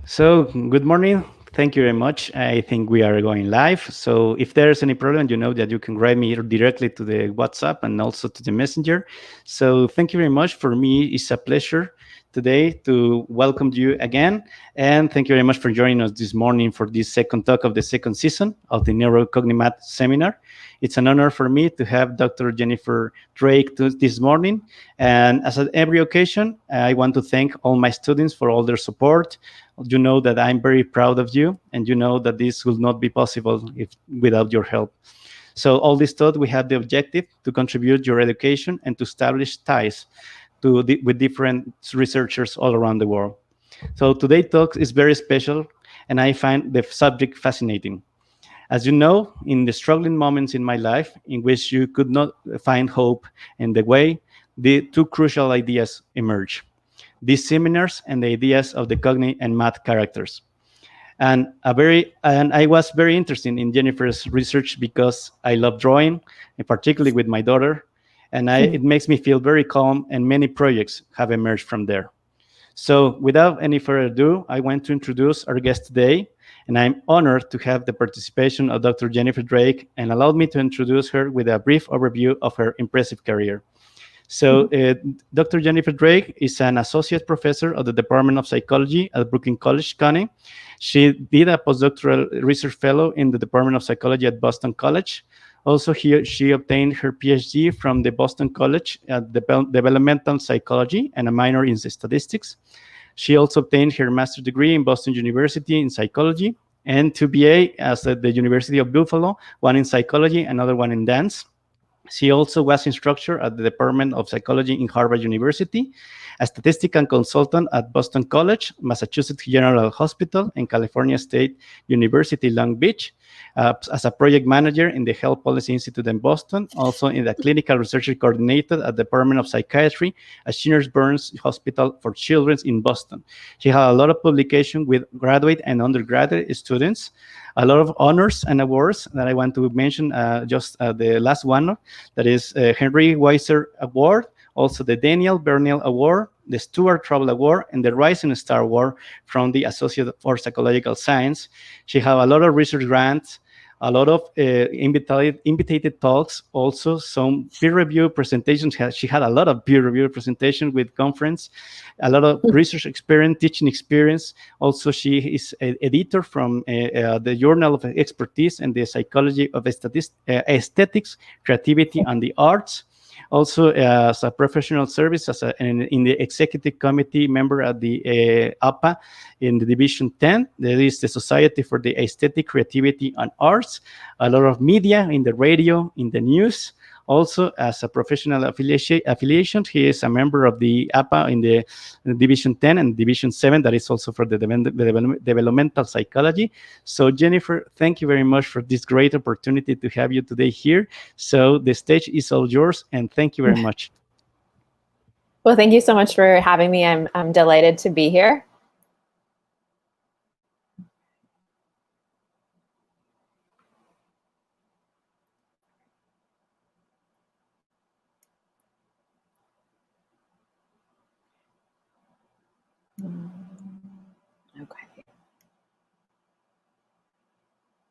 So, good morning. Thank you very much. I think we are going live. So, if there's any problem, you know that you can write me directly to the WhatsApp and also to the Messenger. So, thank you very much. For me, it's a pleasure today to welcome you again. And thank you very much for joining us this morning for this second talk of the second season of the Neuro-COGNiMATH seminar. It's an honor for me to have Dr. Jennifer Drake this morning. And as at every occasion, I want to thank all my students for all their support. You know that I'm very proud of you, and you know that this will not be possible without your help. So all this thought, we have the objective to contribute your education and to establish ties with different researchers all around the world. So today's talk is very special, and I find the subject fascinating. As you know, in the struggling moments in my life in which you could not find hope in the way, the two crucial ideas emerge: these seminars and the ideas of the cognitive and math characters. And I was very interested in Jennifer's research because I love drawing, and particularly with my daughter, and it makes me feel very calm, and many projects have emerged from there. So without any further ado, I want to introduce our guest today, and I'm honored to have the participation of Dr. Jennifer Drake, and allowed me to introduce her with a brief overview of her impressive career. So Dr. Jennifer Drake is an associate professor of the Department of Psychology at Brooklyn College, CUNY. She did a postdoctoral research fellow in the Department of Psychology at Boston College. Also, she obtained her PhD from the Boston College at Developmental Psychology and a minor in statistics. She also obtained her master's degree in Boston University in psychology and 2 BA at the University of Buffalo, one in psychology, another one in dance. She also was instructor at the Department of Psychology in Harvard University, a statistical consultant at Boston College, Massachusetts General Hospital, and California State University, Long Beach, as a project manager in the Health Policy Institute in Boston, also in the clinical research coordinator at the Department of Psychiatry at Shiners Burns Hospital for Children in Boston. She had a lot of publication with graduate and undergraduate students, a lot of honors and awards that I want to mention, just the last one, that is Henry Weiser Award, also the Daniel Bernal Award, the Stuart Trouble Award, and the Rising Star Award from the Associate for Psychological Science. She had a lot of research grants, a lot of invited talks, also some peer-reviewed presentations. She had a lot of peer-reviewed presentations with conference, a lot of research experience, teaching experience. Also, she is an editor from the Journal of Expertise and the Psychology of Aesthetics, Creativity, and the Arts. Also, as a professional service, in the executive committee member at the APA in the Division 10, that is the Society for the Aesthetic, Creativity, and Arts. A lot of media in the radio, in the news. Also, as a professional affiliation, he is a member of the APA in the Division 10 and Division 7, that is also for the developmental psychology. So, Jennifer, thank you very much for this great opportunity to have you today here. So, the stage is all yours, and thank you very much. Well, thank you so much for having me. I'm delighted to be here.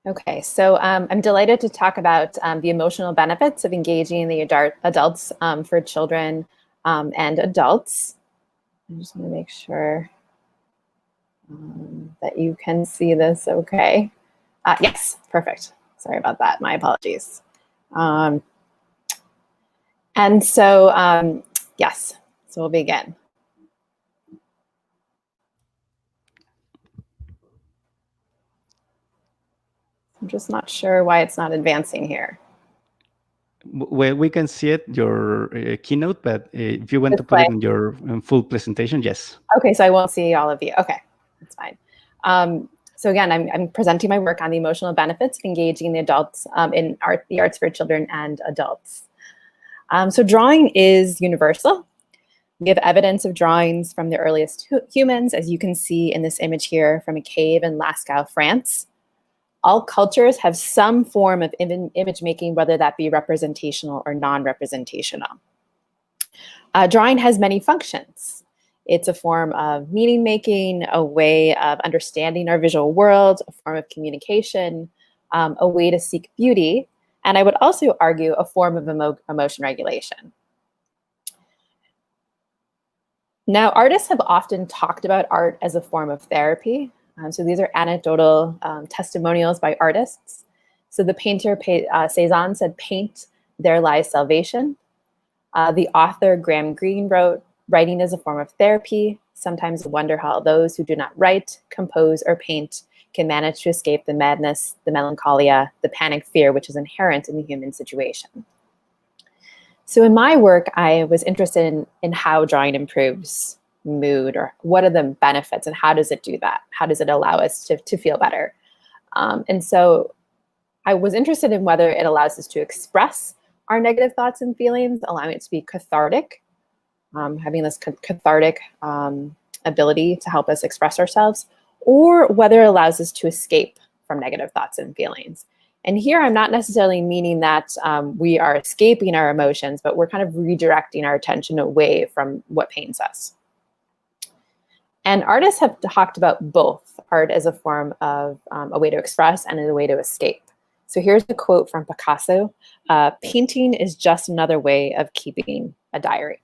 Okay, so I'm delighted to talk about the emotional benefits of engaging the adults for children and adults. I just want to make sure that you can see this okay. Yes, perfect. Sorry about that. My apologies. And so, yes, so we'll begin. I'm just not sure why it's not advancing here. Well, we can see it, your keynote, but if you want to put it in your full presentation, yes. Okay, so I won't see all of you. Okay, that's fine. So again, I'm presenting my work on the emotional benefits of engaging the adults in the arts for children and adults. So drawing is universal. We have evidence of drawings from the earliest humans, as you can see in this image here from a cave in Lascaux, France. All cultures have some form of image making, whether that be representational or non-representational. Drawing has many functions. It's a form of meaning making, a way of understanding our visual world, a form of communication, a way to seek beauty, and I would also argue a form of emotion regulation. Now, artists have often talked about art as a form of therapy. So these are anecdotal testimonials by artists. So the painter Cezanne said, "Paint, there lies salvation." The author Graham Greene wrote, "Writing is a form of therapy. Sometimes I wonder how those who do not write, compose, or paint can manage to escape the madness, the melancholia, the panic fear which is inherent in the human situation." So in my work, I was interested in how drawing improves mood, or what are the benefits and how does it do that? How does it allow us to feel better? And so I was interested in whether it allows us to express our negative thoughts and feelings, allowing it to be cathartic, having this cathartic ability to help us express ourselves, or whether it allows us to escape from negative thoughts and feelings. And here I'm not necessarily meaning that we are escaping our emotions, but we're kind of redirecting our attention away from what pains us. And artists have talked about both art as a form of a way to express and as a way to escape. So here's a quote from Picasso: "Painting is just another way of keeping a diary."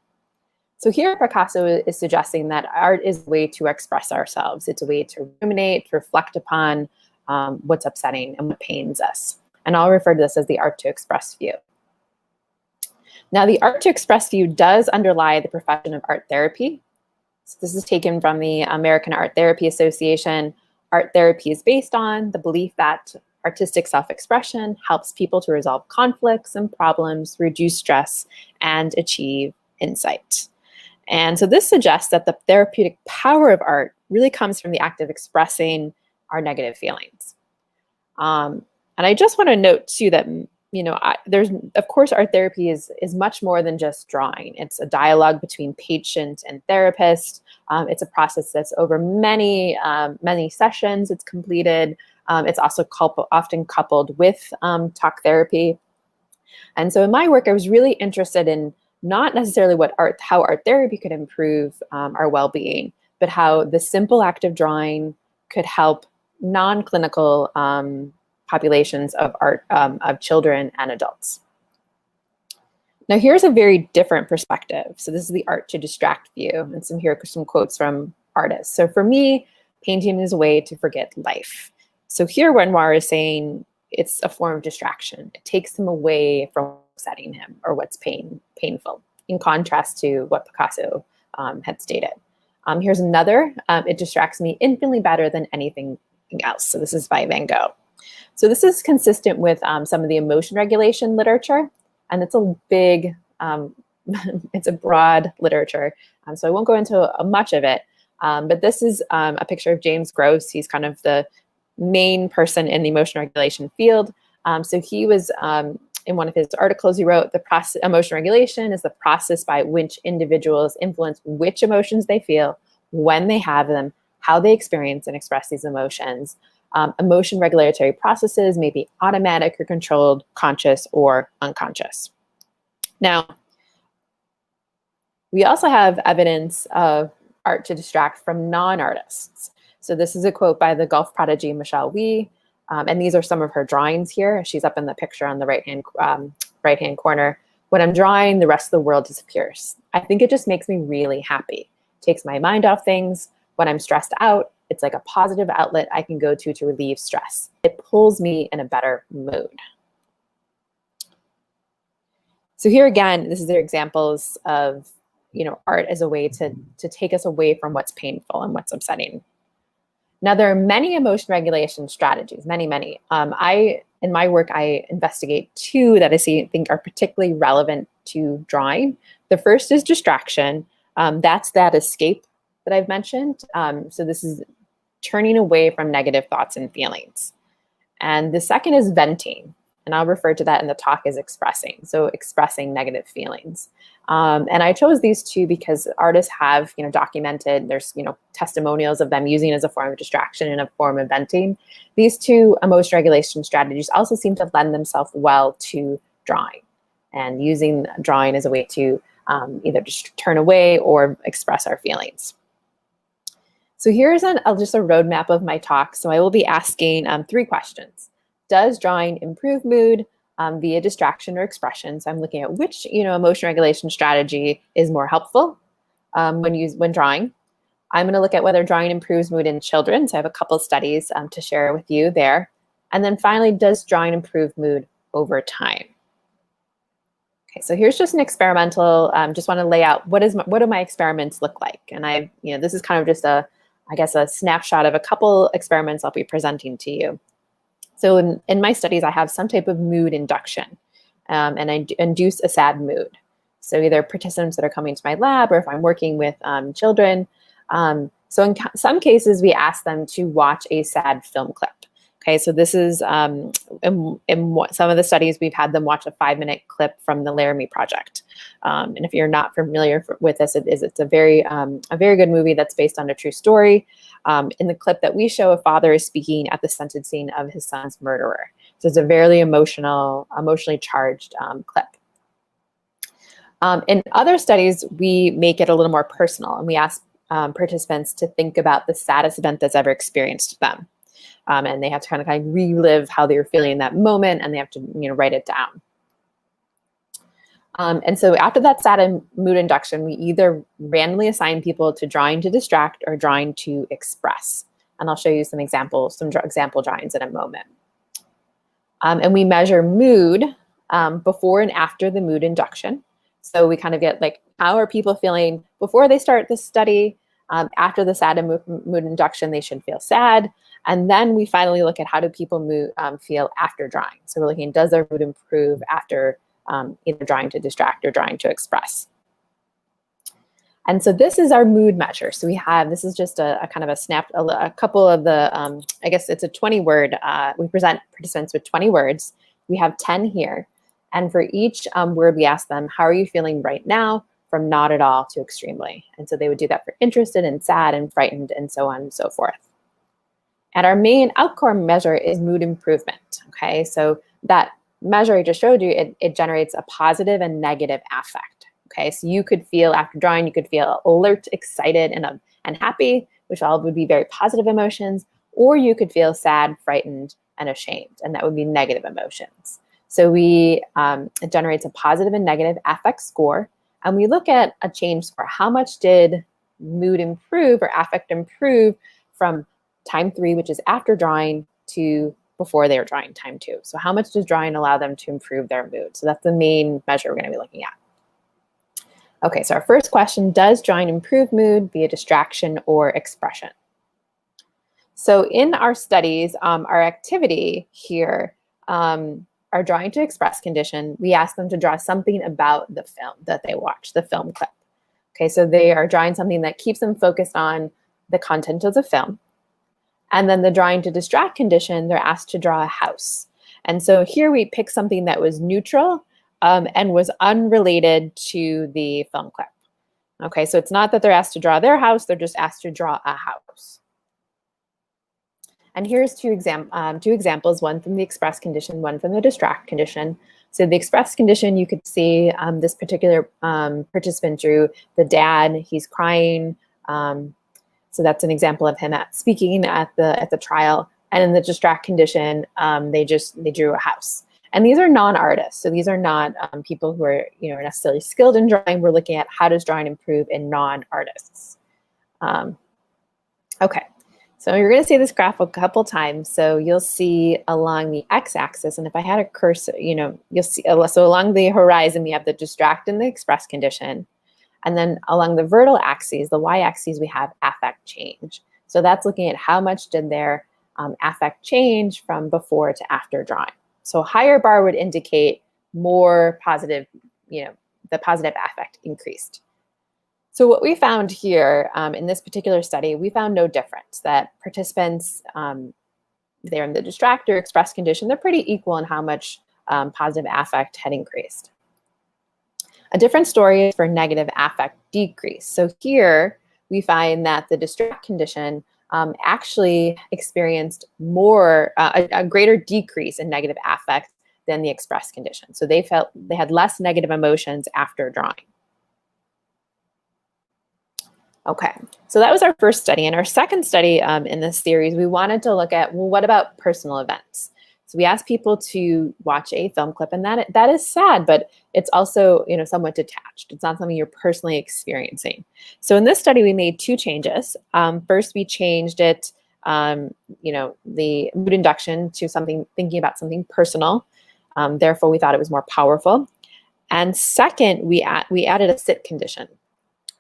So here Picasso is suggesting that art is a way to express ourselves. It's a way to ruminate, to reflect upon what's upsetting and what pains us. And I'll refer to this as the art to express view. Now, the art to express view does underlie the profession of art therapy. So this is taken from the American Art Therapy Association. Art therapy is based on the belief that artistic self-expression helps people to resolve conflicts and problems, reduce stress, and achieve insight. And so this suggests that the therapeutic power of art really comes from the act of expressing our negative feelings. And I just want to note too that, there's, of course, art therapy is much more than just drawing. It's a dialogue between patient and therapist. It's a process that's over many sessions. It's completed. It's also often coupled with talk therapy. And so in my work, I was really interested in not necessarily how art therapy could improve our well-being, but how the simple act of drawing could help non-clinical populations of children and adults. Now here's a very different perspective. So this is the art to distract view, and here are some quotes from artists. So for me, painting is a way to forget life. So here Renoir is saying it's a form of distraction. It takes him away from upsetting him or what's painful, in contrast to what Picasso had stated. Here's another, "It distracts me infinitely better than anything else." So this is by Van Gogh. So this is consistent with some of the emotion regulation literature, and it's a big, it's a broad literature. So I won't go into much of it, but this is a picture of James Gross. He's kind of the main person in the emotion regulation field. So he was, in one of his articles he wrote, emotion regulation is the process by which individuals influence which emotions they feel, when they have them, how they experience and express these emotions. Emotion regulatory processes may be automatic or controlled, conscious or unconscious. Now, we also have evidence of art to distract from non-artists. So this is a quote by the golf prodigy Michelle Wie, and these are some of her drawings here. She's up in the picture on the right-hand corner. "When I'm drawing, the rest of the world disappears. I think it just makes me really happy. Takes my mind off things. When I'm stressed out, it's like a positive outlet I can go to relieve stress. It pulls me in a better mood." So here again, this is their examples of art as a way to take us away from what's painful and what's upsetting. Now, there are many emotion regulation strategies, many. In my work, I investigate two that I think are particularly relevant to drawing. The first is distraction. That's that escape that I've mentioned. So this is turning away from negative thoughts and feelings. And the second is venting. And I'll refer to that in the talk as expressing. So expressing negative feelings. And I chose these two because artists have, documented, there's, testimonials of them using as a form of distraction and a form of venting. These two emotion regulation strategies also seem to lend themselves well to drawing, and using drawing as a way to either just turn away or express our feelings. So here's just a roadmap of my talk. So I will be asking 3 questions. Does drawing improve mood via distraction or expression? So I'm looking at which emotion regulation strategy is more helpful when drawing. I'm going to look at whether drawing improves mood in children. So I have a couple of studies to share with you there. And then finally, does drawing improve mood over time? Okay, so here's just an experimental. Just want to lay out what do my experiments look like, and this is kind of just a snapshot of a couple experiments I'll be presenting to you. So in my studies, I have some type of mood induction, and I induce a sad mood. So either participants that are coming to my lab, or if I'm working with children. So in some cases, we ask them to watch a sad film clip. Okay, so this is in some of the studies, we've had them watch a 5-minute clip from the Laramie Project. And if you're not familiar with this, it's a very good movie that's based on a true story. In the clip that we show, a father is speaking at the sentencing of his son's murderer. So it's a very emotionally charged clip. In other studies, we make it a little more personal, and we ask participants to think about the saddest event that's ever experienced them. And they have to kind of relive how they were feeling in that moment, and they have to write it down. And so after that sad mood induction, we either randomly assign people to drawing to distract or drawing to express. And I'll show you some example drawings in a moment. And we measure mood before and after the mood induction. So we kind of get how are people feeling before they start the study? After the sad mood induction, they should feel sad. And then we finally look at how do people feel after drawing. So we're looking, does their mood improve after either drawing to distract or drawing to express? And so this is our mood measure. So this is just a kind of a couple of the, I guess it's a 20-word, we present participants with 20 words. We have 10 here. And for each word, we ask them, how are you feeling right now? From not at all to extremely. And so they would do that for interested and sad and frightened and so on and so forth. And our main outcome measure is mood improvement. Okay, so that measure I just showed you, it generates a positive and negative affect. Okay, so you could feel after drawing, you could feel alert, excited, and happy, which all would be very positive emotions, or you could feel sad, frightened, and ashamed, and that would be negative emotions. So it generates a positive and negative affect score. And we look at a change score. How much did mood improve or affect improve from time 3, which is after drawing, to before they were drawing, time 2. So how much does drawing allow them to improve their mood? So that's the main measure we're going to be looking at. Okay, so our first question, does drawing improve mood via distraction or expression? So in our studies, our activity here, our drawing to express condition, we ask them to draw something about the film that they watch, the film clip. Okay, so they are drawing something that keeps them focused on the content of the film. And then the drawing to distract condition, they're asked to draw a house. And so here we pick something that was neutral and was unrelated to the film clip. Okay, so it's not that they're asked to draw their house, they're just asked to draw a house. And here's two examples, one from the express condition, one from the distract condition. So the express condition, you could see this particular participant drew the dad, he's crying. So that's an example of him speaking at the trial. And in the distract condition, they drew a house. And these are non-artists. So these are not people who are necessarily skilled in drawing. We're looking at how does drawing improve in non-artists. Okay. So you're going to see this graph a couple times. So you'll see along the x-axis, and if I had a cursor, you'll see, so along the horizon, we have the distract and the express condition. And then along the vertical axes, the y-axis, we have affect change. So that's looking at how much did their affect change from before to after drawing. So a higher bar would indicate more positive, the positive affect increased. So what we found here in this particular study, we found no difference, that participants, they're in the distract or express condition, they're pretty equal in how much positive affect had increased. A different story is for negative affect decrease. So here we find that the distract condition actually experienced more, a greater decrease in negative affect than the express condition. So they had less negative emotions after drawing. Okay, so that was our first study. In our second study in this series, we wanted to look at, well, what about personal events? So we asked people to watch a film clip, and that is sad, but it's also, you know, somewhat detached. It's not something you're personally experiencing. So in this study, we made two changes. First, we changed it, you know, the mood induction to something, thinking about something personal. Therefore, we thought it was more powerful. And second, we added a sit condition.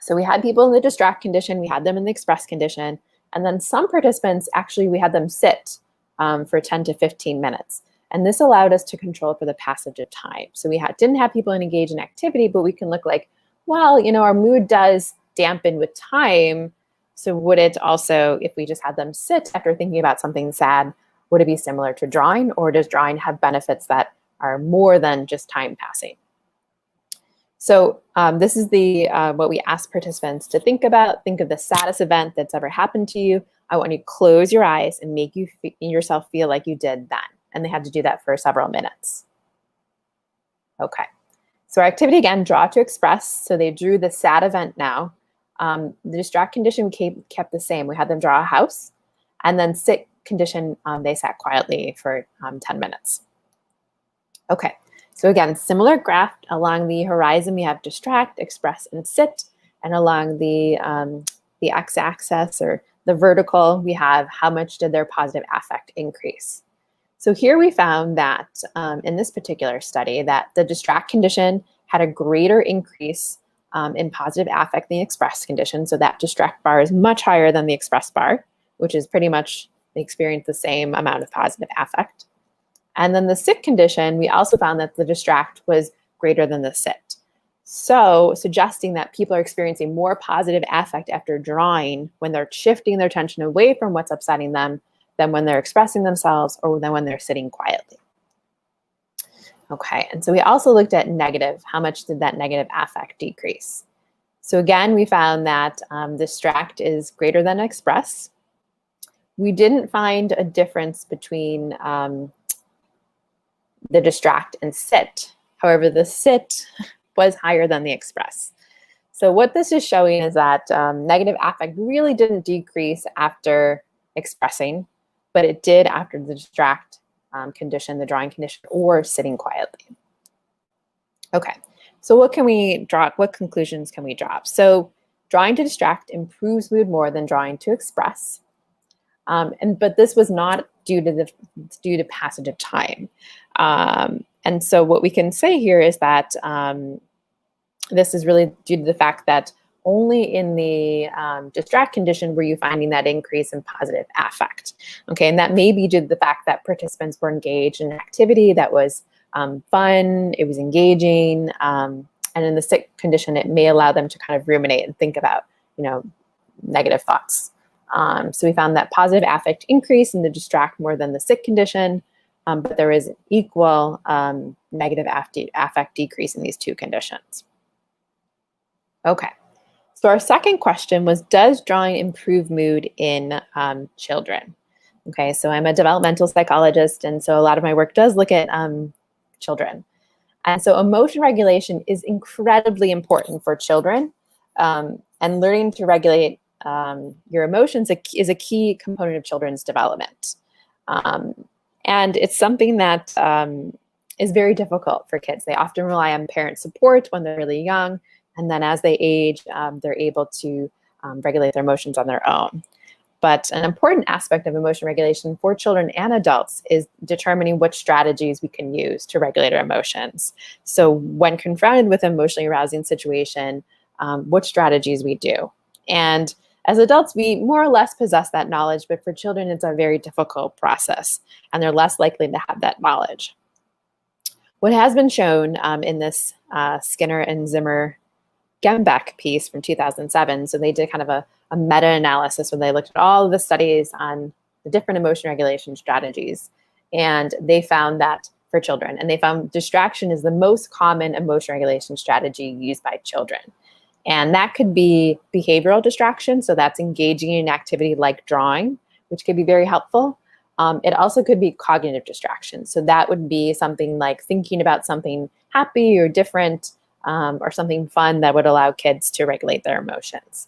So we had people in the distract condition, we had them in the express condition, and then some participants, actually, we had them sit for 10 to 15 minutes. And this allowed us to control for the passage of time. So we didn't have people engage in activity, but we can look like, well, you know, our mood does dampen with time. So would it also, if we just had them sit after thinking about something sad, would it be similar to drawing, or does drawing have benefits that are more than just time passing? So this is what we ask participants to think about. Think of the saddest event that's ever happened to you. I want you to close your eyes and make yourself feel like you did then. And they had to do that for several minutes. Okay, so our activity again, draw to express. So they drew the sad event now. The distract condition kept the same. We had them draw a house, and then sit condition, they sat quietly for 10 minutes. Okay. So again, similar graph. Along the horizon, we have distract, express, and sit. And along the x-axis, or the vertical, we have how much did their positive affect increase. So here we found that in this particular study that the distract condition had a greater increase in positive affect than the express condition. So that distract bar is much higher than the express bar, which is pretty much, they experience the same amount of positive affect. And then the sit condition, we also found that the distract was greater than the sit. So suggesting that people are experiencing more positive affect after drawing when they're shifting their attention away from what's upsetting them than when they're expressing themselves or than when they're sitting quietly. Okay, and so we also looked at negative. How much did that negative affect decrease? So again, we found that distract is greater than express. We didn't find a difference between the distract and sit. However, the sit was higher than the express. So what this is showing is that negative affect really didn't decrease after expressing, but it did after the distract condition, the drawing condition, or sitting quietly. Okay, so what can we draw? What conclusions can we draw? So drawing to distract improves mood more than drawing to express. But this was not due to passage of time. And so what we can say here is that this is really due to the fact that only in the distract condition were you finding that increase in positive affect. Okay, and that may be due to the fact that participants were engaged in an activity that was fun, it was engaging, and in the sit condition, it may allow them to kind of ruminate and think about, you know, negative thoughts. So we found that positive affect increase in the distract more than the sit condition, but there is equal negative affect decrease in these two conditions. Okay, so our second question was, does drawing improve mood in children? Okay, so I'm a developmental psychologist, and so a lot of my work does look at children. And so emotion regulation is incredibly important for children, and learning to regulate your emotions is a key component of children's development. And it's something that is very difficult for kids. They often rely on parent support when they're really young, and then as they age, they're able to regulate their emotions on their own. But an important aspect of emotion regulation for children and adults is determining which strategies we can use to regulate our emotions. So when confronted with an emotionally arousing situation, which strategies we do. And as adults, we more or less possess that knowledge, but for children, it's a very difficult process, and they're less likely to have that knowledge. What has been shown in this Skinner and Zimmer Gembeck piece from 2007, so they did kind of a meta-analysis where they looked at all of the studies on the different emotion regulation strategies, and they found that for children, and they found distraction is the most common emotion regulation strategy used by children. And that could be behavioral distraction, so that's engaging in activity like drawing, which could be very helpful. It also could be cognitive distraction, so that would be something like thinking about something happy or different, or something fun that would allow kids to regulate their emotions.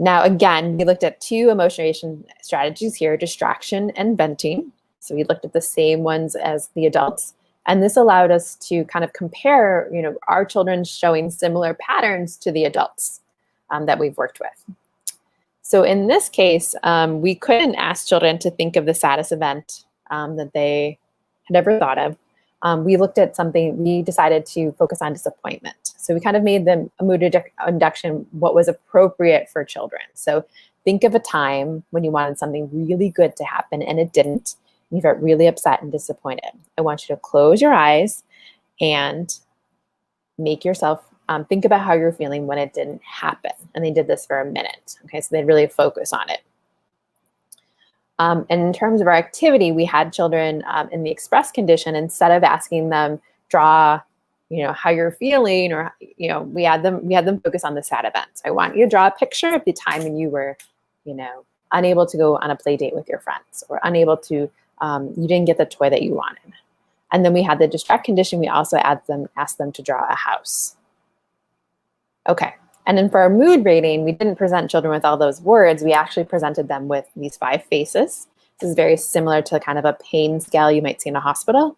Now, again, we looked at 2 emotion strategies here, distraction and venting. So we looked at the same ones as the adults. And this allowed us to kind of compare, our children showing similar patterns to the adults that we've worked with. So in this case, we couldn't ask children to think of the saddest event that they had ever thought of. We looked at something, we decided to focus on disappointment. So we kind of made the mood induction what was appropriate for children. So think of a time when you wanted something really good to happen and it didn't. You felt really upset and disappointed. I want you to close your eyes and make yourself think about how you're feeling when it didn't happen. And they did this for a minute. Okay, so they really focus on it. And in terms of our activity, we had children in the express condition, instead of asking them draw, how you're feeling, or we had them focus on the sad events. I want you to draw a picture of the time when you were, unable to go on a play date with your friends, or unable to, you didn't get the toy that you wanted. And then we had the distract condition. We also asked them to draw a house. Okay. And then for our mood rating, we didn't present children with all those words. We actually presented them with these 5 faces. This is very similar to kind of a pain scale you might see in a hospital.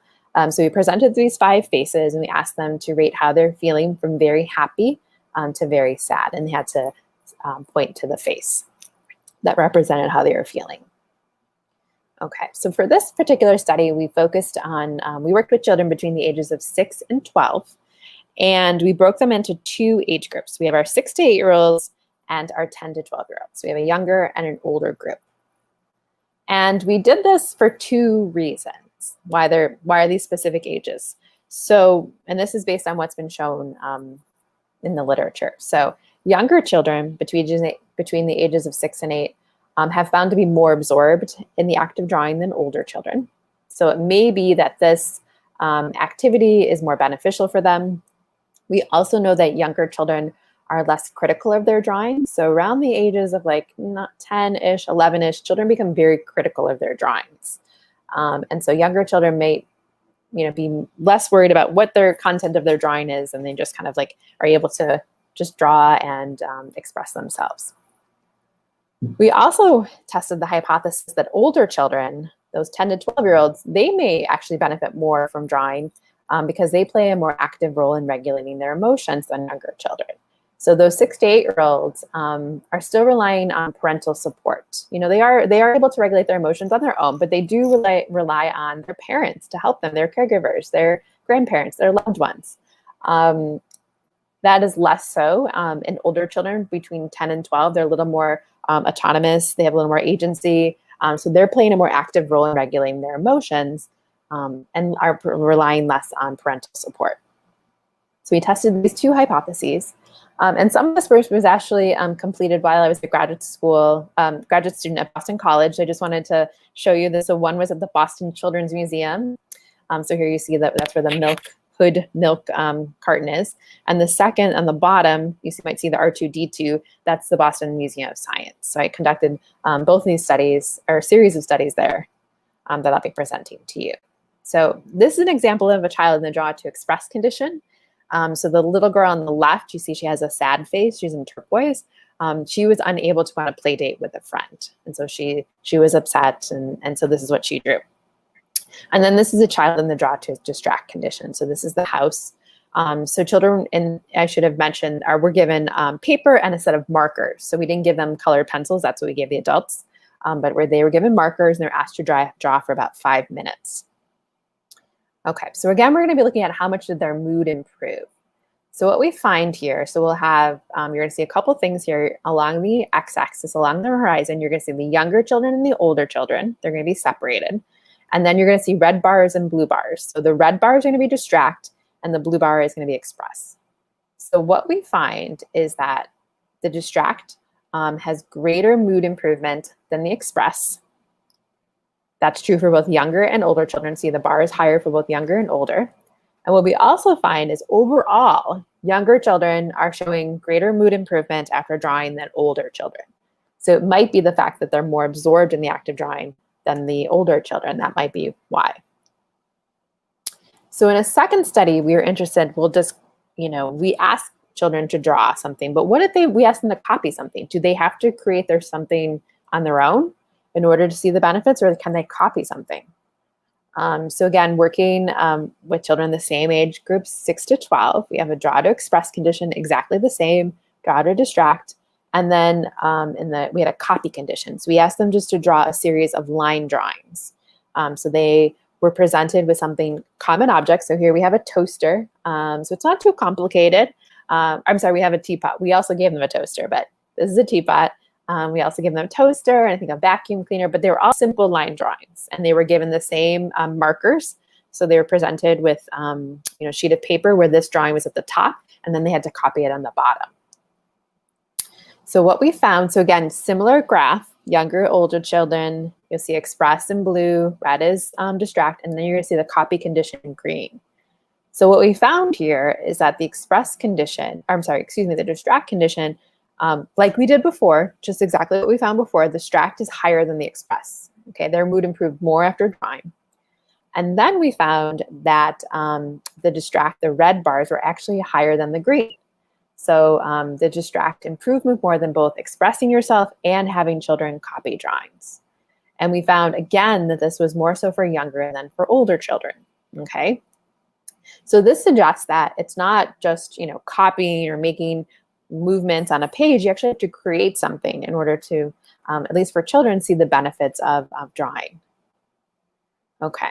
So we presented these 5 faces, and we asked them to rate how they're feeling from very happy to very sad. And they had to point to the face that represented how they were feeling. Okay, so for this particular study, we focused on, we worked with children between the ages of 6 and 12. And we broke them into 2 age groups. We have our 6 to 8-year-olds and our 10 to 12-year-olds. So we have a younger and an older group. And we did this for 2 reasons. Why are these specific ages? So, and this is based on what's been shown in the literature. So younger children between the ages of 6 and 8 have found to be more absorbed in the act of drawing than older children. So it may be that this activity is more beneficial for them. We also know that younger children are less critical of their drawing. So around the ages of like 10-ish, 11-ish, children become very critical of their drawings. And so younger children may, be less worried about what their content of their drawing is, and they just kind of like are able to just draw and express themselves. We also tested the hypothesis that older children, those 10 to 12-year-olds, they may actually benefit more from drawing because they play a more active role in regulating their emotions than younger children. So those 6 to 8-year-olds are still relying on parental support. They are able to regulate their emotions on their own, but they do rely on their parents to help them, their caregivers, their grandparents, their loved ones. That is less so in older children between 10 and 12. They're a little more autonomous. They have a little more agency. So they're playing a more active role in regulating their emotions and are relying less on parental support. So we tested these 2 hypotheses. And some of this work was actually completed while I was a graduate student at Boston College. I just wanted to show you this. So one was at the Boston Children's Museum. So here you see that's where the milk carton is. And the second on the bottom, you might see the R2-D2, that's the Boston Museum of Science. So I conducted both of these studies, or a series of studies there that I'll be presenting to you. So this is an example of a child in the draw to express condition. So the little girl on the left, you see she has a sad face. She's in turquoise. She was unable to go on a play date with a friend. And so she was upset. And so this is what she drew. And then this is a child in the draw to distract condition. So this is the house. So children, and I should have mentioned, were given paper and a set of markers. So we didn't give them colored pencils. That's what we gave the adults. But where they were given markers and they're asked to draw for about 5 minutes. Okay, so again, we're going to be looking at how much did their mood improve. So what we find here, so we'll have, you're going to see a couple things here along the x-axis, along the horizon. You're going to see the younger children and the older children. They're going to be separated. And then you're going to see red bars and blue bars. So the red bar is going to be distract, and the blue bar is going to be express. So what we find is that the distract has greater mood improvement than the express. That's true for both younger and older children. See, the bar is higher for both younger and older. And what we also find is overall, younger children are showing greater mood improvement after drawing than older children. So it might be the fact that they're more absorbed in the act of drawing than the older children. That might be why. So in a second study, we were interested, we asked children to draw something, but what if we ask them to copy something? Do they have to create something on their own in order to see the benefits, or can they copy something? So again, working with children the same age groups, 6 to 12, we have a draw to express condition, exactly the same, draw to distract, and then we had a copy condition. So we asked them just to draw a series of line drawings. So they were presented with something, common objects. So here we have a toaster. So it's not too complicated. I'm sorry, we have a teapot. We also gave them a toaster, but this is a teapot. We also gave them a toaster and I think a vacuum cleaner, but they were all simple line drawings, and they were given the same markers. So they were presented with a sheet of paper where this drawing was at the top, and then they had to copy it on the bottom. So what we found, so again, similar graph, younger, older children, you'll see express in blue, red is distract, and then you're gonna see the copy condition in green. So what we found here is that the express condition, the distract condition, like we did before, just exactly what we found before, the distract is higher than the express. Okay, their mood improved more after drawing. And then we found that the red bars were actually higher than the green. So the distract improvement more than both expressing yourself and having children copy drawings. And we found again that this was more so for younger than for older children. Okay, so this suggests that it's not just copying or making movements on a page. You actually have to create something in order to, at least for children, see the benefits of drawing. Okay,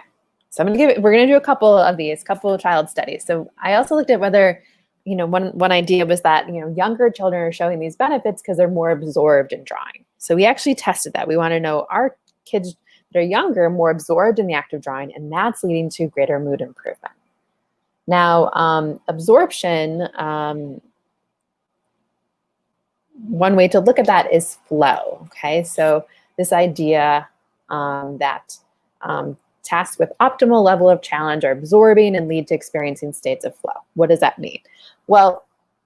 so we're gonna do a couple of child studies. So I also looked at whether one idea was that, younger children are showing these benefits because they're more absorbed in drawing. So we actually tested that. We want to know, are kids that are younger more absorbed in the act of drawing, and that's leading to greater mood improvement. Now, absorption, one way to look at that is flow, okay? So this idea that tasks with optimal level of challenge are absorbing and lead to experiencing states of flow. What does that mean? Well,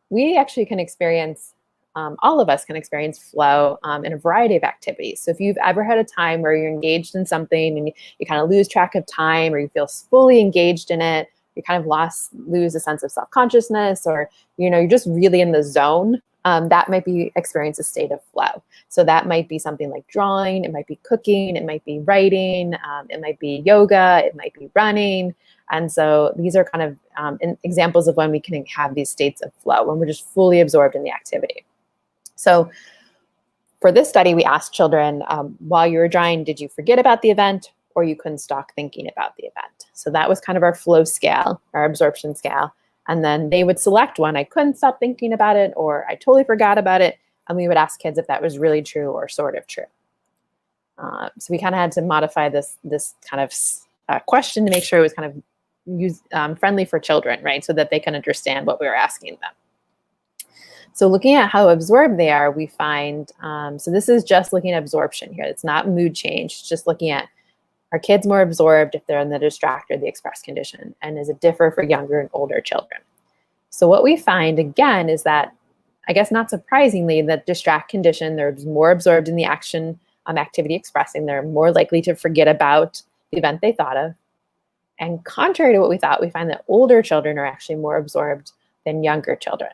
we actually can experience, all of us can experience flow in a variety of activities. So if you've ever had a time where you're engaged in something and you kind of lose track of time, or you feel fully engaged in it, you kind of lose a sense of self-consciousness, or you're just really in the zone, that might be experience a state of flow. So that might be something like drawing, it might be cooking, it might be writing, it might be yoga, it might be running. And so these are kind of examples of when we can have these states of flow, when we're just fully absorbed in the activity. So for this study, we asked children, while you were drawing, did you forget about the event, or you couldn't stop thinking about the event? So that was kind of our flow scale, our absorption scale. And then they would select one, I couldn't stop thinking about it, or I totally forgot about it. And we would ask kids if that was really true or sort of true. So we kind of had to modify this kind of question to make sure it was kind of friendly for children, right? So that they can understand what we were asking them. So looking at how absorbed they are, we find, so this is just looking at absorption here. It's not mood change, it's just looking at, are kids more absorbed if they're in the distract or the express condition? And does it differ for younger and older children? So what we find, again, is that, I guess not surprisingly, that distract condition, they're more absorbed in the action, activity expressing. They're more likely to forget about the event they thought of. And contrary to what we thought, we find that older children are actually more absorbed than younger children.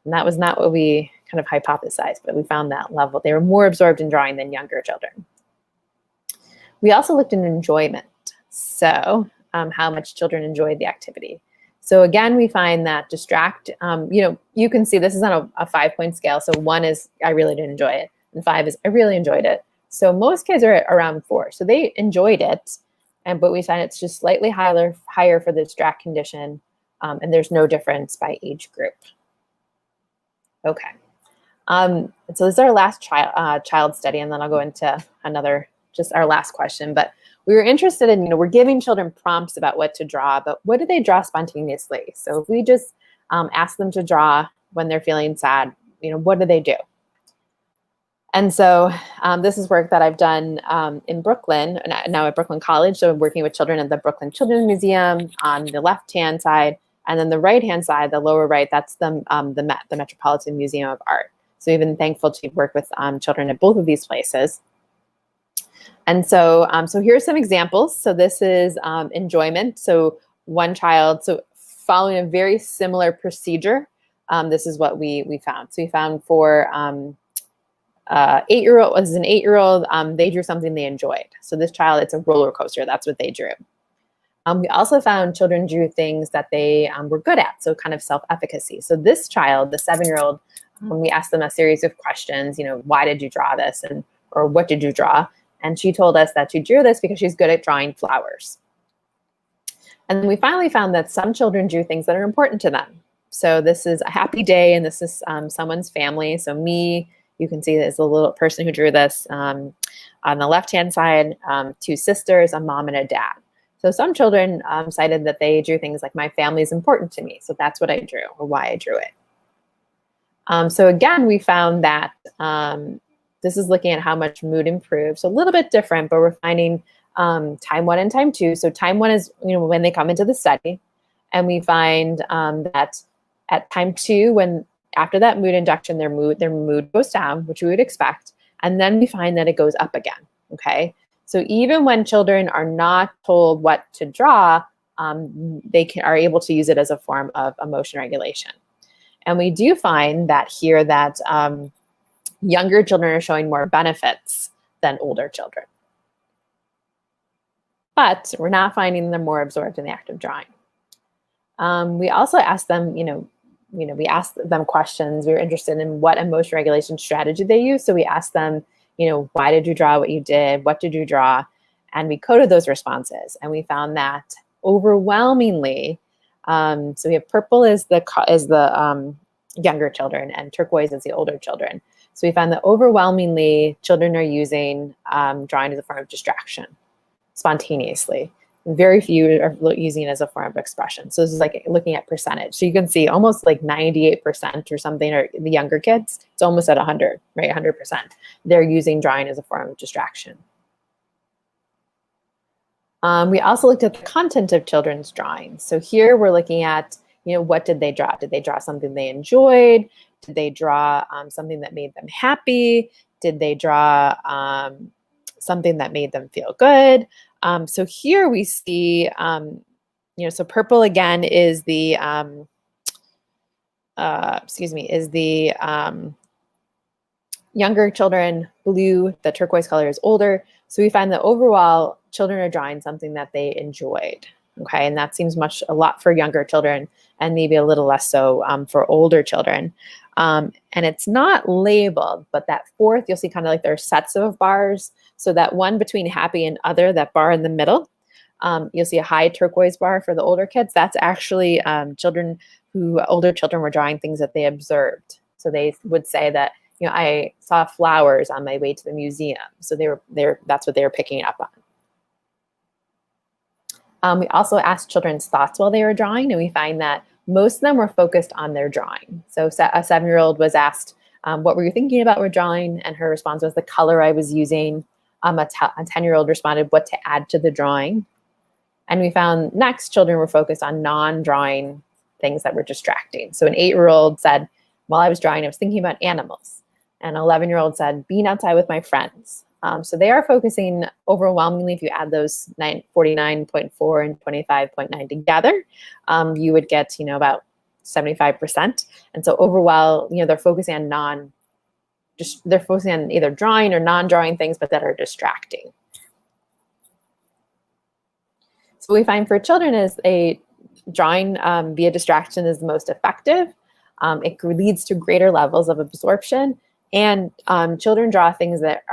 And that was not what we kind of hypothesized, but we found that level. They were more absorbed in drawing than younger children. We also looked at enjoyment. So how much children enjoyed the activity. So again, we find that distract, you can see this is on a 5-point scale. So 1 is, I really didn't enjoy it. And 5 is, I really enjoyed it. So most kids are around 4. So they enjoyed it. But we find it's just slightly higher for the distract condition. And there's no difference by age group. Okay. So this is our last child study, and then I'll go into just our last question. But we were interested in, we're giving children prompts about what to draw, but what do they draw spontaneously? So if we just ask them to draw when they're feeling sad, what do they do? And so this is work that I've done in Brooklyn, now at Brooklyn College. So I'm working with children at the Brooklyn Children's Museum on the left-hand side, and then the right-hand side, the lower right, that's the Metropolitan Museum of Art. So we've been thankful to work with children at both of these places. And so, so here's some examples. So this is enjoyment. So one child, so following a very similar procedure this is what we found. So we found for 8-year-old, as an 8-year-old, they drew something they enjoyed. So this child, it's a roller coaster. That's what they drew. We also found children drew things that they were good at, so kind of self-efficacy. So this child, the 7-year-old, we asked them a series of questions, why did you draw this, or what did you draw? And she told us that she drew this because she's good at drawing flowers. And then we finally found that some children drew things that are important to them. So this is a happy day, and this is someone's family. So me, you can see there's a little person who drew this. On the left-hand side, 2 sisters, a mom and a dad. So some children cited that they drew things like, my family is important to me, so that's what I drew, or why I drew it. So again, we found that this is looking at how much mood improves. So a little bit different, but we're finding time 1 and time 2. So time 1 is when they come into the study, and we find that at time 2, when after that mood induction, their mood goes down, which we would expect, and then we find that it goes up again. Okay. So even when children are not told what to draw, they are able to use it as a form of emotion regulation. And we do find that here that younger children are showing more benefits than older children. But we're not finding them more absorbed in the act of drawing. We also asked them, we asked them questions. We were interested in what emotion regulation strategy they use. So we asked them, why did you draw what you did? What did you draw? And we coded those responses. And we found that overwhelmingly, so we have purple is the younger children, and turquoise is the older children. So we found that overwhelmingly children are using drawing as a form of distraction spontaneously. Very few are using it as a form of expression. So this is like looking at percentage. So you can see almost like 98% or something are the younger kids. It's almost at 100, right? 100%. They're using drawing as a form of distraction. We also looked at the content of children's drawings. So here we're looking at, what did they draw? Did they draw something they enjoyed? Did they draw something that made them happy? Did they draw something that made them feel good? So here we see, so purple again is the, younger children, blue, the turquoise color is older. So we find that overall children are drawing something that they enjoyed. Okay, and that seems a lot for younger children, and maybe a little less so for older children. And it's not labeled, but that fourth, you'll see kind of like there are sets of bars. So that one between happy and other, that bar in the middle, you'll see a high turquoise bar for the older kids. That's actually older children were drawing things that they observed. So they would say that, I saw flowers on my way to the museum. So that's what they were picking up on. We also asked children's thoughts while they were drawing, and we find that most of them were focused on their drawing. So a 7-year-old was asked, what were you thinking about with drawing? And her response was the color I was using. A 10-year-old responded, what to add to the drawing. And we found next children were focused on non-drawing things that were distracting. So an 8-year-old said, while I was drawing, I was thinking about animals. And an 11-year-old said, being outside with my friends. So they are focusing overwhelmingly, if you add those 49.4 and 25.9 together, you would get, about 75%. And so overall, they're focusing on they're focusing on either drawing or non-drawing things, but that are distracting. So what we find for children is drawing via distraction is the most effective. It leads to greater levels of absorption. And children draw things that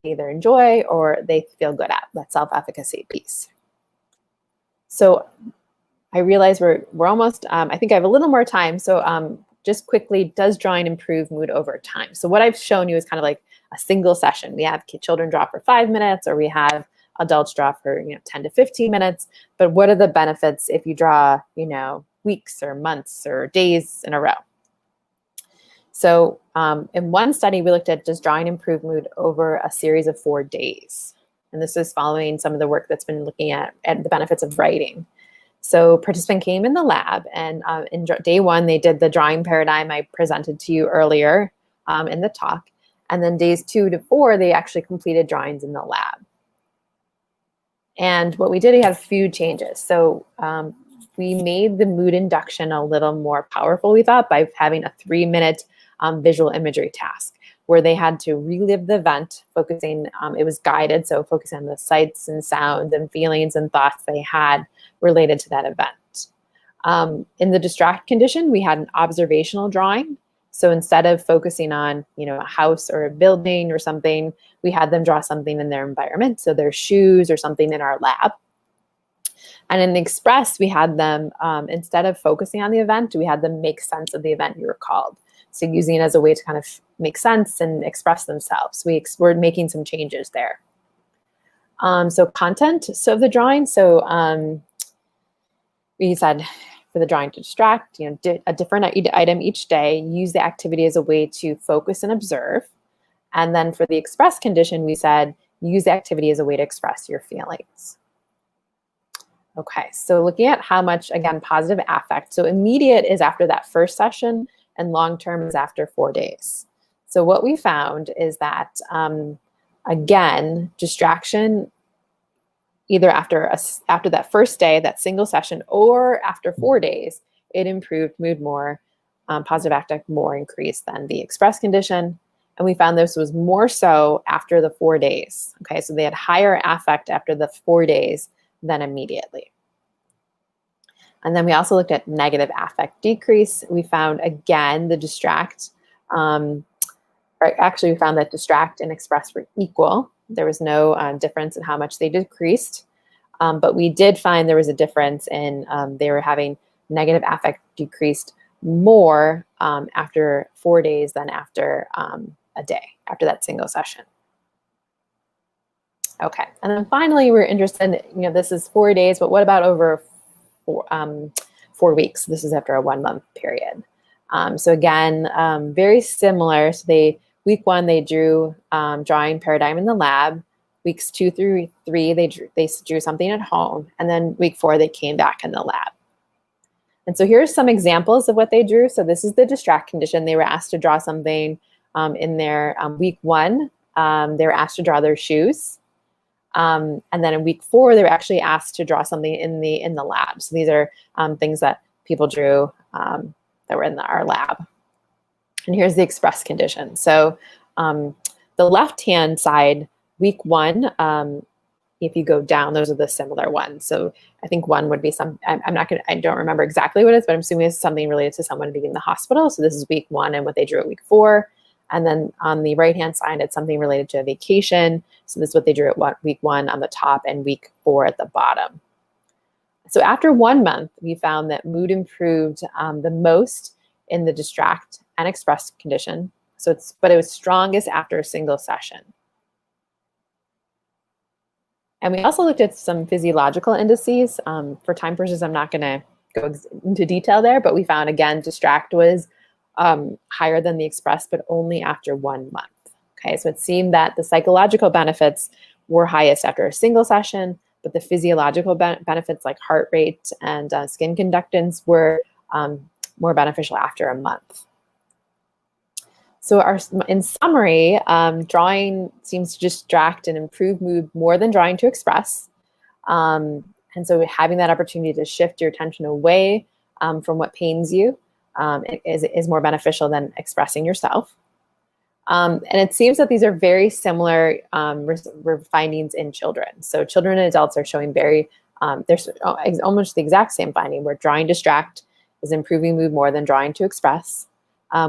they either enjoy or they feel good at, that self-efficacy piece. So I realize we're almost, I think I have a little more time. So just quickly, does drawing improve mood over time? So what I've shown you is kind of like a single session. We have children draw for 5 minutes, or we have adults draw for 10 to 15 minutes. But what are the benefits if you draw, weeks or months or days in a row? So in one study, we looked at, does drawing improve mood over a series of 4 days? And this is following some of the work that's been looking at the benefits of writing. So participant came in the lab, and in day 1, they did the drawing paradigm I presented to you earlier in the talk. And then days 2 to 4, they actually completed drawings in the lab. And what we did, we had a few changes. So we made the mood induction a little more powerful, we thought, by having a 3-minute visual imagery task where they had to relive the event, focusing, it was guided, so focusing on the sights and sounds and feelings and thoughts they had related to that event. In the distract condition, we had an observational drawing. So instead of focusing on, a house or a building or something, we had them draw something in their environment, so their shoes or something in our lab. And in the express, we had them, instead of focusing on the event, we had them make sense of the event you recalled. So using it as a way to kind of make sense and express themselves. We're making some changes there. So content of the drawing. So we said for the drawing to distract, a different item each day, use the activity as a way to focus and observe. And then for the express condition, we said, use the activity as a way to express your feelings. Okay, so looking at how much, again, positive affect. So immediate is after that first session, and long-term is after 4 days. So what we found is that, again, distraction, either after that first day, that single session, or after 4 days, it improved mood more, positive affect more increased than the express condition. And we found this was more so after the 4 days. Okay, so they had higher affect after the 4 days than immediately. And then we also looked at negative affect decrease. We found, again, the distract, or actually we found that distract and express were equal. There was no difference in how much they decreased. But we did find there was a difference in they were having negative affect decreased more after 4 days than after a day, after that single session. Okay, and then finally we're interested in, this is 4 days, but what about over 4 weeks? This is after a 1 month period. So again, very similar. So week 1, they drew drawing paradigm in the lab. Weeks 2 through 3, they drew something at home. And then week 4, they came back in the lab. And so here's some examples of what they drew. So this is the distract condition. They were asked to draw something in their week 1. They were asked to draw their shoes. And then in week 4, they were actually asked to draw something in the lab. So these are things that people drew that were in our lab. And here's the express condition. So the left-hand side, week 1, if you go down, those are the similar ones. So I think one would be I don't remember exactly what it is, but I'm assuming it's something related to someone being in the hospital. So this is week 1 and what they drew at week 4. And then on the right-hand side, it's something related to a vacation. So this is what they drew at week 1 on the top and week 4 at the bottom. So after 1 month, we found that mood improved the most in the distract and express condition. But it was strongest after a single session. And we also looked at some physiological indices. For time purposes, I'm not going to go into detail there, but we found, again, distract was higher than the express, but only after 1 month. Okay, so it seemed that the psychological benefits were highest after a single session, but the physiological benefits like heart rate and skin conductance were more beneficial after a month. So in summary, drawing seems to distract and improve mood more than drawing to express. And so having that opportunity to shift your attention away from what pains you is more beneficial than expressing yourself. And it seems that these are very similar findings in children. So children and adults are showing there's almost the exact same finding, where drawing distract is improving mood more than drawing to express.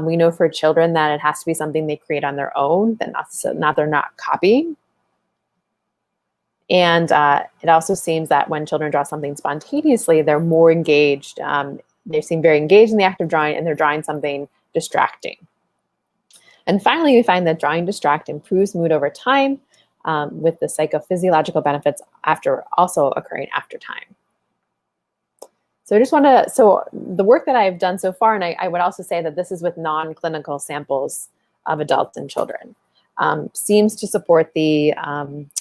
We know for children that it has to be something they create on their own, that they're not copying. And it also seems that when children draw something spontaneously, they're more engaged. They seem very engaged in the act of drawing, and they're drawing something distracting. And finally, we find that drawing distract improves mood over time, with the psychophysiological benefits also occurring after time. So the work that I've done so far, and I would also say that this is with non-clinical samples of adults and children, seems to support the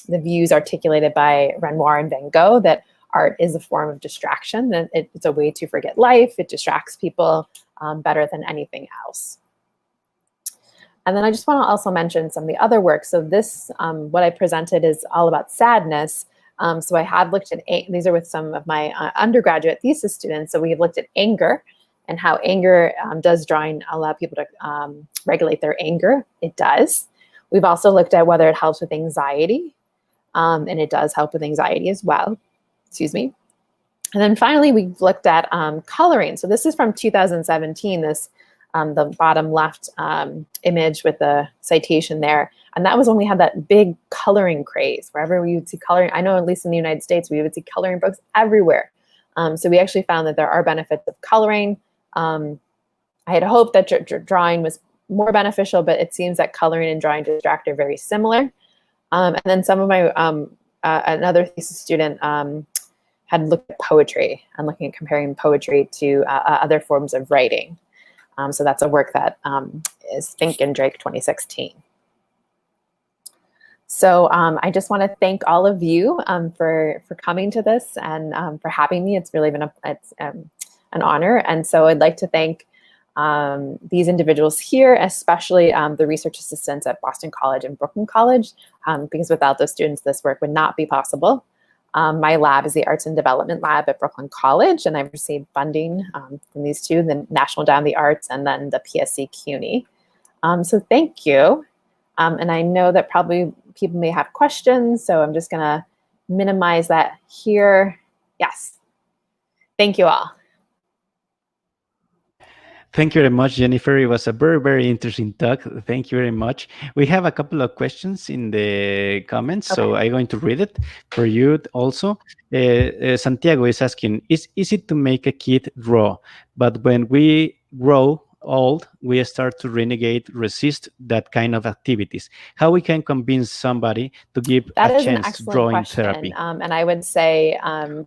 views articulated by Renoir and Van Gogh that art is a form of distraction, that it's a way to forget life. It distracts people better than anything else. And then I just want to also mention some of the other work. So this, what I presented is all about sadness, So I have looked at, these are with some of my undergraduate thesis students. So we've looked at anger and how anger does drawing allow people to regulate their anger. It does. We've also looked at whether it helps with anxiety, and it does help with anxiety as well. Excuse me. And then finally, we've looked at coloring. So this is from 2017, this the bottom left image with the citation there. And that was when we had that big coloring craze. Wherever we would see coloring, I know at least in the United States, we would see coloring books everywhere. So we actually found that there are benefits of coloring. I had hoped that drawing was more beneficial, but it seems that coloring and drawing to distract are very similar. And then some of my, another thesis student had looked at poetry and looking at comparing poetry to other forms of writing. So that's a work that is Fink and Drake 2016. So I just want to thank all of you for coming to this and for having me. It's really been an honor. And so I'd like to thank these individuals here, especially the research assistants at Boston College and Brooklyn College, because without those students, this work would not be possible. My lab is the Arts and Development Lab at Brooklyn College, and I've received funding from these two, the National Endowment of the Arts and then the PSC CUNY. So thank you. And I know that probably people may have questions, so I'm just gonna minimize that here. Yes, thank you all. Thank you very much, Jennifer. It was a very, very interesting talk. Thank you very much. We have a couple of questions in the comments, so I'm going to read it for you also. Santiago is asking, is easy to make a kid draw, but when we grow old, we start to renegade, resist that kind of activities. How we can convince somebody to give a chance to drawing therapy? And I would say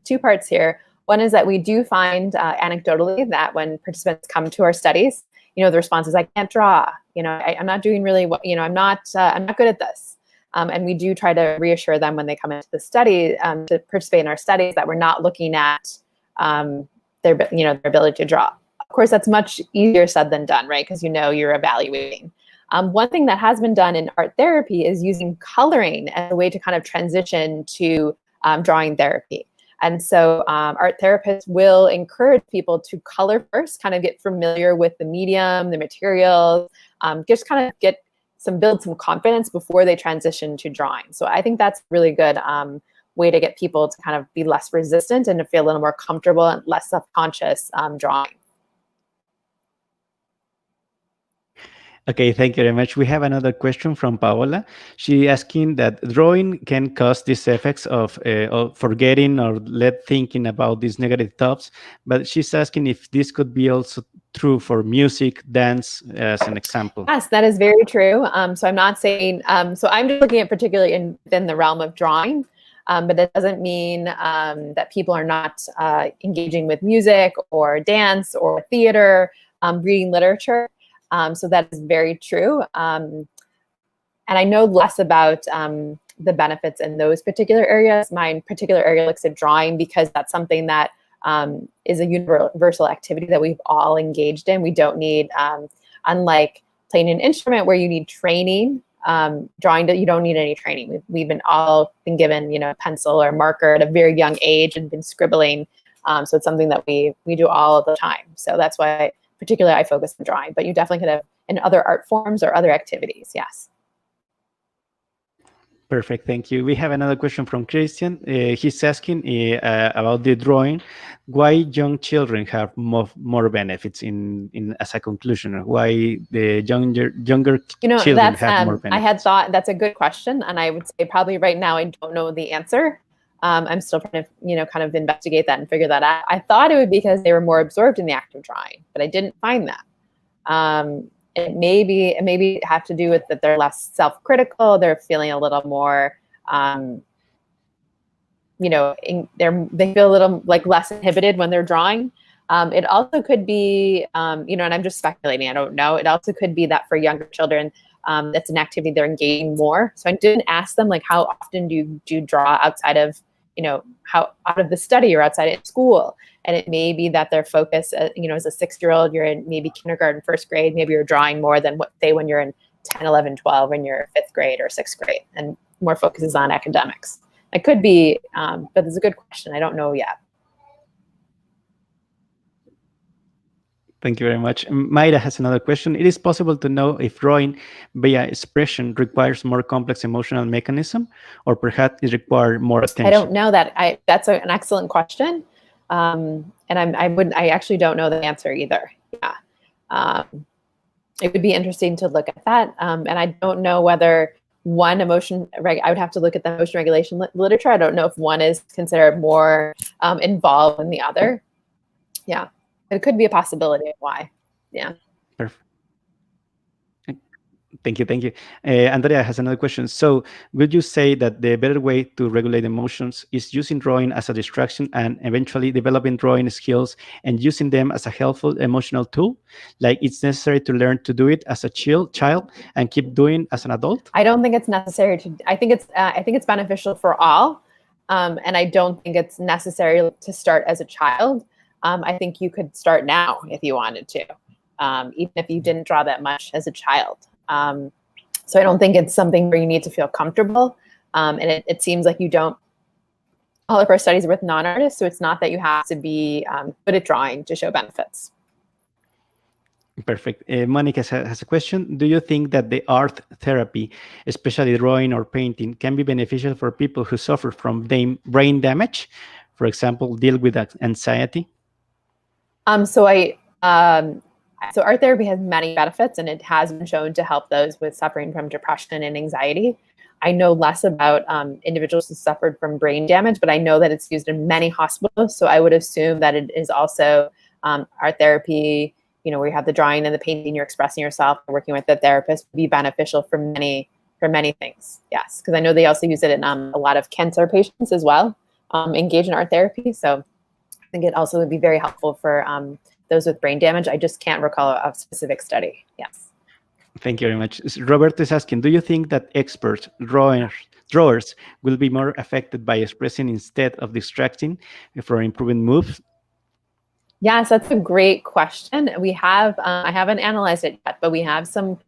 two parts here. One is that we do find anecdotally that when participants come to our studies, the response is, I can't draw. I'm not doing really well. I'm not good at this. And we do try to reassure them when they come into the study to participate in our studies that we're not looking at their ability to draw. Of course, that's much easier said than done, right? Because you're evaluating. One thing that has been done in art therapy is using coloring as a way to kind of transition to drawing therapy. And so art therapists will encourage people to color first, kind of get familiar with the medium, the materials, just kind of build some confidence before they transition to drawing. So I think that's a really good way to get people to kind of be less resistant and to feel a little more comfortable and less self-conscious drawing. Okay, thank you very much. We have another question from Paola. She asking that drawing can cause these effects of forgetting or thinking about these negative thoughts, but she's asking if this could be also true for music, dance, as an example. Yes, that is very true. So I'm not saying, so I'm just looking at particularly within the realm of drawing, but that doesn't mean that people are not engaging with music or dance or theater, reading literature. So that is very true. And I know less about the benefits in those particular areas. My particular area looks at drawing because that's something that is a universal activity that we've all engaged in. We don't need, unlike playing an instrument where you need training, drawing, you don't need any training. We've all been given, a pencil or marker at a very young age and been scribbling. So it's something that we do all the time. So that's why particularly I focus on drawing, but you definitely could have in other art forms or other activities, yes. Perfect, thank you. We have another question from Christian. He's asking about the drawing, why young children have more benefits as a conclusion, why the younger children have more benefits. I had thought that's a good question, and I would say probably right now I don't know the answer. I'm still trying to, kind of investigate that and figure that out. I thought it would be because they were more absorbed in the act of drawing, but I didn't find that. It maybe have to do with that they're less self-critical. They're feeling a little more, they feel a little like less inhibited when they're drawing. It also could be, and I'm just speculating, I don't know. It also could be that for younger children, that's an activity they're engaging more. So I didn't ask them like, how often do you draw outside of, how out of the study or outside of school? And it may be that their focus, as a 6-year-old, you're in maybe kindergarten, 1st grade, maybe you're drawing more than when you're in 10, 11, 12, in your 5th grade or 6th grade, and more focuses on academics. It could be, but it's a good question. I don't know yet. Thank you very much. Mayra has another question. It is possible to know if drawing via expression requires more complex emotional mechanism, or perhaps it requires more attention? I don't know that. That's an excellent question, and I actually don't know the answer either. Yeah, it would be interesting to look at that, and I don't know whether one emotion. I would have to look at the emotion regulation literature. I don't know if one is considered more involved than the other. Yeah. It could be a possibility of why. Yeah. Perfect. Thank you. Thank you. Andrea has another question. So would you say that the better way to regulate emotions is using drawing as a distraction and eventually developing drawing skills and using them as a helpful emotional tool? Like it's necessary to learn to do it as a child and keep doing as an adult? I don't think it's necessary to, I think it's beneficial for all. And I don't think it's necessary to start as a child. I think you could start now if you wanted to, even if you didn't draw that much as a child. So I don't think it's something where you need to feel comfortable. And it seems like you don't, all of our studies are with non-artists, so it's not that you have to be good at drawing to show benefits. Perfect. Monica has a question. Do you think that the art therapy, especially drawing or painting, can be beneficial for people who suffer from brain damage? For example, deal with anxiety? So art therapy has many benefits, and it has been shown to help those with suffering from depression and anxiety. I know less about individuals who suffered from brain damage, but I know that it's used in many hospitals. So I would assume that it is also art therapy, where you have the drawing and the painting, you're expressing yourself, working with the therapist, would be beneficial for many things. Yes, because I know they also use it in a lot of cancer patients as well, engage in art therapy. So I think it also would be very helpful for those with brain damage. I just can't recall a specific study. Yes. Thank you very much. Roberto is asking, do you think that expert drawers will be more affected by expressing instead of distracting for improving moves? Yes, that's a great question. We have, I haven't analyzed it yet, but we have some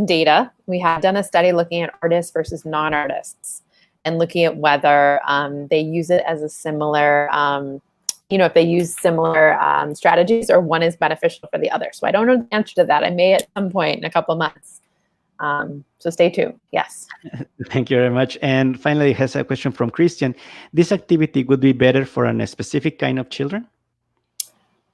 data. We have done a study looking at artists versus non-artists and looking at whether they use it as a similar, if they use similar strategies or one is beneficial for the other. So I don't know the answer to that. I may at some point in a couple of months. So stay tuned. Yes. Thank you very much. And finally, has a question from Christian. This activity would be better for a specific kind of children?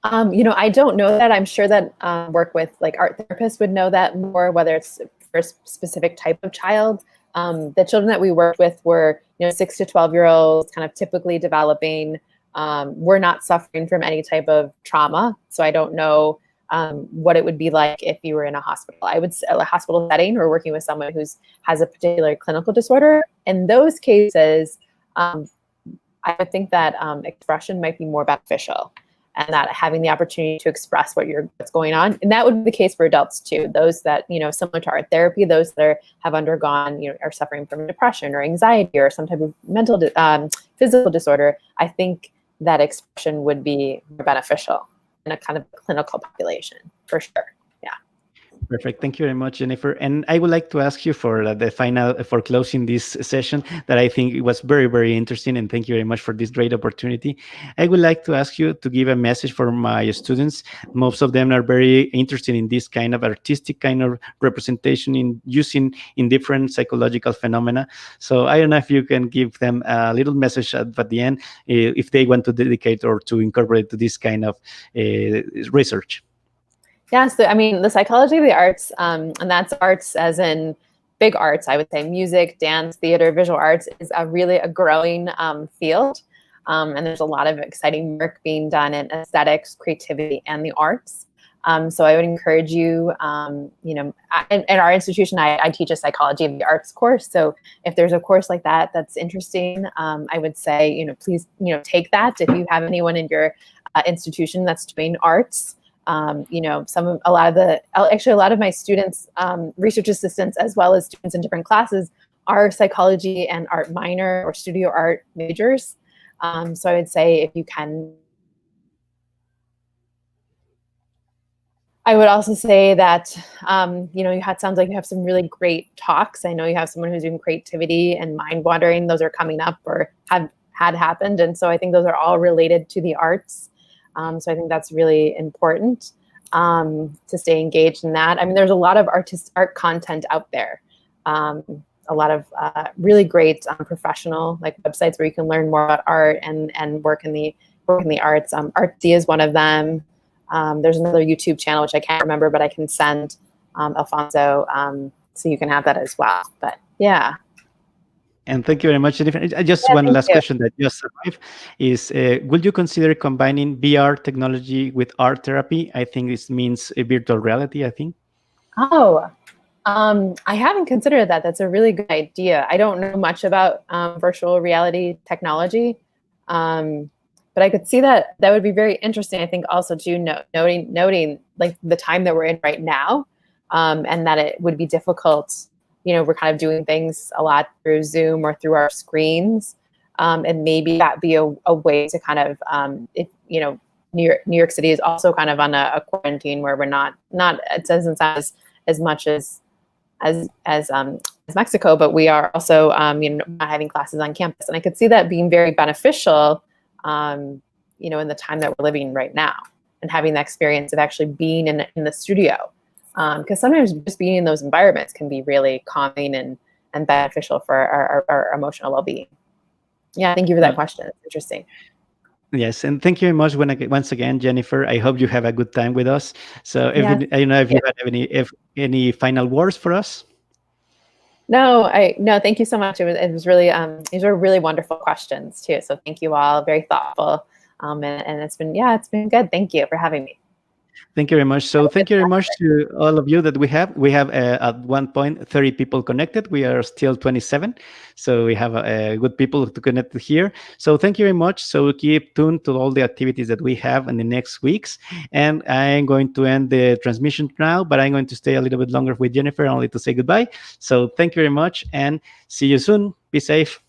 I don't know that. I'm sure that work with like art therapists would know that more, whether it's for a specific type of child. The children that we worked with were 6 to 12-year-olds, kind of typically developing. We're not suffering from any type of trauma, so I don't know what it would be like if you were in a hospital. I would say a hospital setting or working with someone who has a particular clinical disorder. In those cases, I would think that expression might be more beneficial, and that having the opportunity to express what's going on, and that would be the case for adults too. Those that similar to art therapy, those that have undergone are suffering from depression or anxiety or some type of mental physical disorder. I think that expression would be more beneficial in a kind of clinical population, for sure. Yeah. Perfect. Thank you very much, Jennifer. And I would like to ask you for the final, for closing this session that I think it was very, very interesting. And thank you very much for this great opportunity. I would like to ask you to give a message for my students. Most of them are very interested in this kind of artistic kind of representation in different psychological phenomena. So I don't know if you can give them a little message at the end, if they want to dedicate or to incorporate to this kind of research. Yeah, so I mean, the psychology of the arts, and that's arts as in big arts, I would say music, dance, theater, visual arts is really a growing field. And there's a lot of exciting work being done in aesthetics, creativity, and the arts. So I would encourage you, in our institution, I teach a psychology of the arts course. So if there's a course like that that's interesting, I would say, please, take that. If you have anyone in your institution that's doing arts, a lot of my students, research assistants, as well as students in different classes, are psychology and art minor or studio art majors. So I would say if you can, I would also say that, sounds like you have some really great talks. I know you have someone who's doing creativity and mind wandering. Those are coming up or had happened. And so I think those are all related to the arts. So I think that's really important to stay engaged in that. I mean, there's a lot of art content out there. A lot of really great professional websites where you can learn more about art and work in the arts. Artsy is one of them. There's another YouTube channel, which I can't remember, but I can send Alfonso so you can have that as well. But yeah. And thank you very much, Jennifer. Just one last question that just survived is, would you consider combining VR technology with art therapy? I think this means a virtual reality, I think. Oh, I haven't considered that. That's a really good idea. I don't know much about virtual reality technology, but I could see that would be very interesting. I think also too, noting like the time that we're in right now, and that it would be difficult. We're kind of doing things a lot through Zoom or through our screens, and maybe that be a way to kind of, New York City is also kind of on a quarantine where we're not it doesn't sound as much as Mexico, but we are also not having classes on campus, and I could see that being very beneficial, in the time that we're living right now, and having the experience of actually being in the studio, because sometimes just being in those environments can be really calming and beneficial for our emotional well-being. Yeah, thank you for that question. It's interesting. Yes, and thank you very much once again, Jennifer. I hope you have a good time with us. So, I don't know if you have any final words for us. No, thank you so much. It was really these are really wonderful questions too. So thank you all, very thoughtful, and it's been good. Thank you for having me. Thank you very much. So thank you very much to all of you that we have. We have at one point 30 people connected. We are still 27. So we have good people to connect here. So thank you very much. So keep tuned to all the activities that we have in the next weeks. And I'm going to end the transmission now, but I'm going to stay a little bit longer with Jennifer only to say goodbye. So thank you very much and see you soon. Be safe.